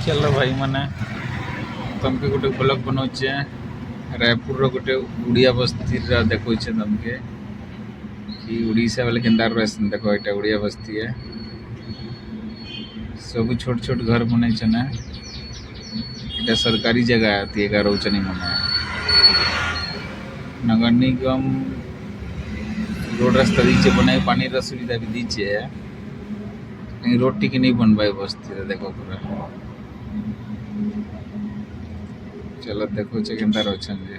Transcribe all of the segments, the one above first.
चलो भाई मैंने तुमके गोटे ब्लॉग बनाऊे रायपुर गोटे उड़िया बस्ती देखो तुमके कि उड़ीसा वाले केन्दा रहसन देखो ये उड़िया बस्ती है। सब छोट छोट घर बन सरकारी जगह आती है रोचनी मन नगर निगम रोड रास्ता दीचे बनाई पानी सुविधा भी दीचे रोड टी नहीं बन पाए बस्ती देखो पूरा। चलो देखो केन्दा रोचन जे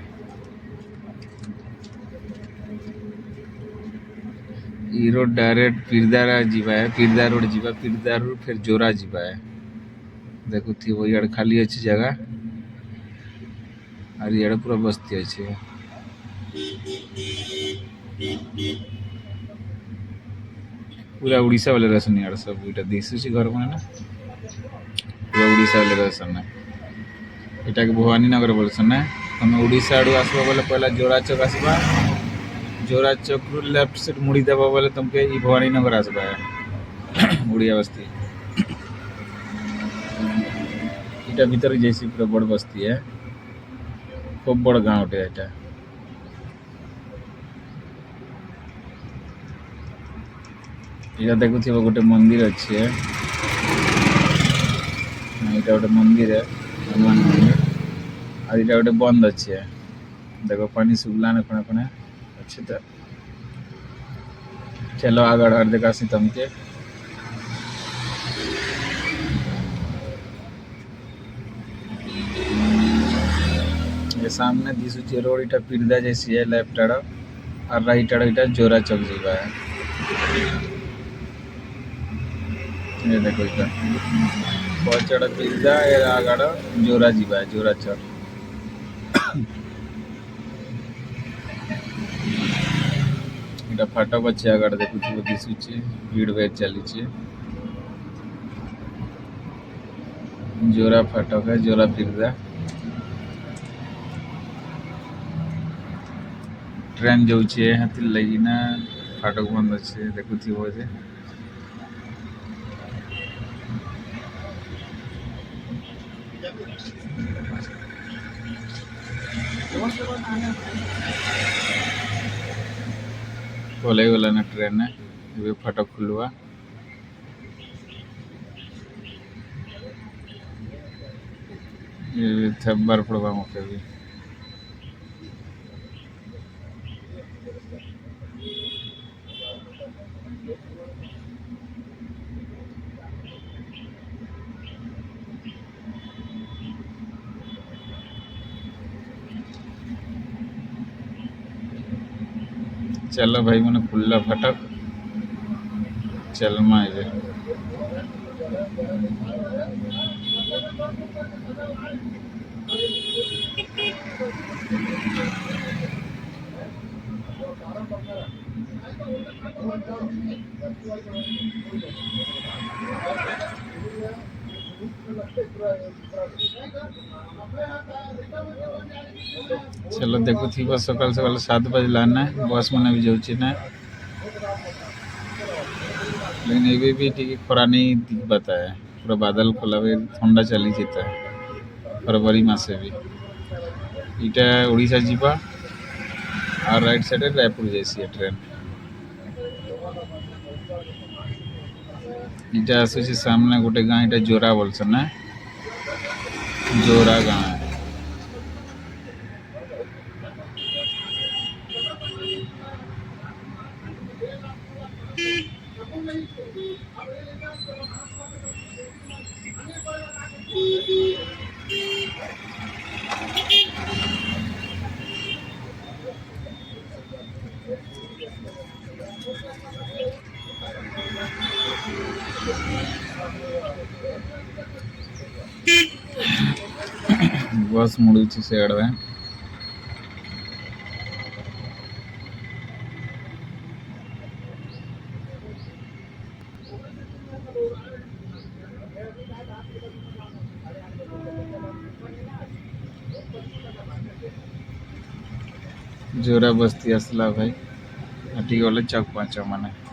ई रोड डायरेक्ट पिरदारा जीवा है पिरदा रोड जीवा पिरदा रोड फिर जोरा जीवा है देखो थी वो यार खाली अच्छी जगह और यार पूरा बस्ती अच्छे पूरा उड़ीसा वाले रहसन यार सब इटा दिशुची घर बने ना पूरा उड़ीसा वाले रहसन ना इटा के भवानी नगर बोलसन ना तुम उड़ीसा आड़ू आसबा बोले पहला जोरा चौक आसबा जोरा चौक रु लेफ्ट साइड मुड़ी देबा बोले तुमके ई भवानी नगर आसबा है उड़िया बस्ती इटा भीतर जैसी पूरा बड़ बस्ती है खूब बड़ गाँव टे एटा इटा देखु थी गोटे मंदिर अच्छे इटा गोटे मंदिर है हनुमान मंदिर और इटा गोटे बंद अच्छे देखो पानी सुखला ना कोने कोने अच्छे तो चलो आगे और देखा सी तुमके ये सामने दिशुची रोड इटा पिरदा जैसी है लेफ्ट आड़ और राइट आड़ इटा जोरा चौक जीवा है ये देखो इटा पहुंचाड़ा पिरदा आगाड़ जोरा जीवा है जोरा चौक इटा फाटक अच्छे आगाड़ देखु दिशुची भीड़ बेर चली जोरा फाटक है जोरा पिरदा ट्रेन जाऊे हाथी लगी ना फाटक बंद अच्छे देखु जे पलई गला ना ट्रेन है फाटक खुलवा थब्बार पड़वा मौके भी चलो भाई मैंने खुल्ला फाटक चल माए चलो देखो थी बस सकाल सकाल 7 बजे लाना बस मैंने भी जाऊँ ना लेकिन ये भी टी खरा नहीं दिखता है पूरा बादल खोला ठंडा चली जाता है फरवरी मासे भी इटा उड़ीसा जीवा और राइट साइड रायपुर जैसी है ट्रेन इटा आसूँ सामने गोटे गाँ इटा जोरा बोलसन ना जोरा गाँ बस मुड़ी से आड़वे जोरा बस्ती आसला भाई आटी गले चौक पाँच माने